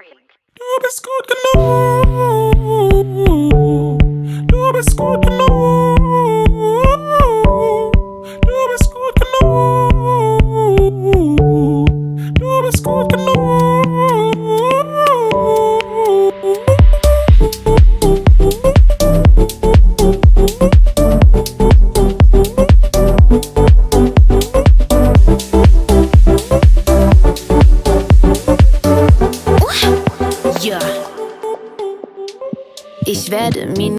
Du bist gut genug. Du bist gut genug. Du bist gut genug. Du bist gut genug. Ja. Ich werde mir